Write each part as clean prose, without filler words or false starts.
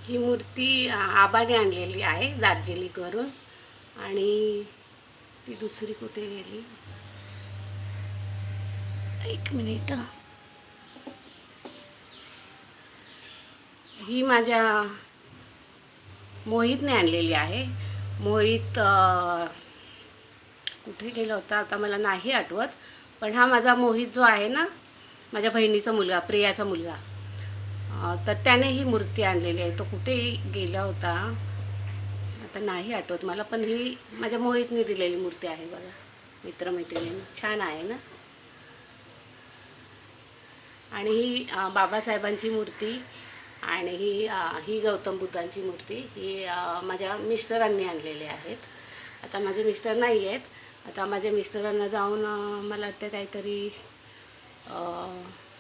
ही मूर्ती आबाने आणलेली आहे दार्जिलिंगवरून. आणि ती दुसरी कुठे गेली, एक मिनिट. ही माझ्या मोहितने आणलेली आहे. मोहित कुठे गेला होता आता मला नाही आठवत, पण हा माझा मोहित जो आहे ना, माझ्या बहिणीचा मुलगा, प्रियाचा मुलगा, तर त्याने ही मूर्ती आणलेली आहे. तो कुठे गेला होता आता नाही आठवत मला, पण ही माझ्या मोहितने दिलेली मूर्ती आहे बघा, मित्रमैत्रिणी. छान आहे ना. आणि ही बाबासाहेबांची मूर्ती, आणि ही गौतम बुद्धांची मूर्ती, ही माझ्या मिस्टरांनी आणलेली आहेत. आता माझे मिस्टर नाही आहेत. आता माझ्या मिस्टरांना जाऊन मला वाटतं काहीतरी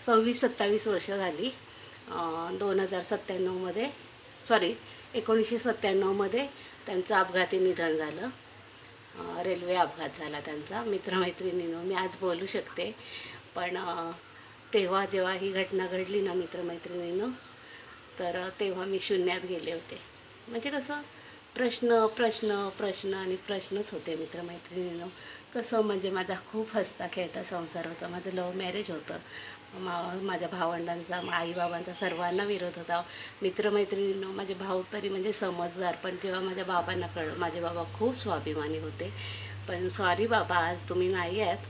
26-27 वर्ष झाली. 2097मध्ये, सॉरी 1997मध्ये त्यांचं अपघाती निधन झालं. रेल्वे अपघात झाला त्यांचा. मित्रमैत्रिणीनं मी आज बोलू शकते, पण तेव्हा जेव्हा ही घटना घडली ना मित्रमैत्रिणीनं, तर तेव्हा मी शून्यात गेले होते. म्हणजे कसं प्रश्न प्रश्न प्रश्न आणि प्रश्नच होते मित्रमैत्रिणीनं. कसं म्हणजे माझा खूप हसता खेळता संसार होता. माझं लव्ह मॅरेज होतं. माझ्या भावंडांचा, आईबाबांचा सर्वांना विरोध होता. मित्रमैत्रिणीनं, माझे भाऊ तरी म्हणजे समजदार, पण जेव्हा माझ्या बाबांना कळलं, माझे बाबा खूप स्वाभिमानी होते. पण सॉरी बाबा, आज तुम्ही नाही आहेत,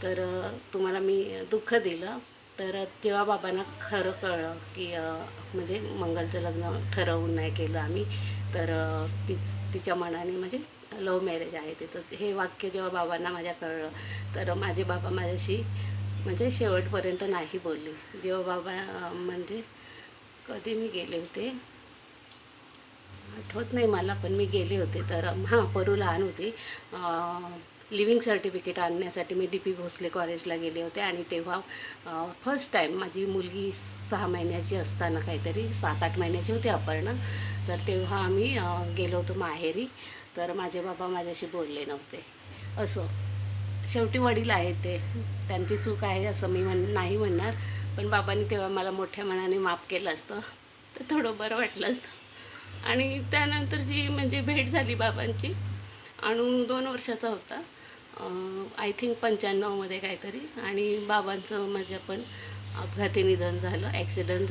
तर तुम्हाला मी दुःख दिलं. तर जेव्हा बाबांना खरं कळलं की म्हणजे मंगलचं लग्न ठरवून नाही केलं आम्ही, तर तिच्या मनाने म्हणजे लव्ह मॅरेज आहे तिचं, हे वाक्य जेव्हा बाबांना माझ्या कळलं, तर माझे बाबा माझ्याशी म्हणजे शेवटपर्यंत नाही बोलले. जेव्हा बाबा म्हणजे कधी मी गेले होते आठवत नाही मला, पण मी गेले होते. तर हां, परू लहान होती. लिव्हिंग सर्टिफिकेट आणण्यासाठी मी DP भोसले कॉलेजला गेले होते. आणि तेव्हा फर्स्ट टाईम माझी मुलगी 6 महिन्याची असताना, काहीतरी 7-8 महिन्याची होती अपर्णा, तर तेव्हा आम्ही गेलो होतो माहेरी. तर माझे बाबा माझ्याशी बोलले नव्हते. असं शेवटी वडील आहेत ते, त्यांची चूक आहे असं मी नाही म्हणणार, पण बाबांनी तेव्हा मला मोठ्या मनाने माफ केलं असतं तर थोडं बरं वाटलं असतं. आणि त्यानंतर जी म्हणजे भेट झाली बाबांची, अणू 2 वर्षाचा होता, आय थिंक 95मध्ये काहीतरी. आणि बाबांचं माझ्या पण अपघाती निधन झालं, ॲक्सिडेंट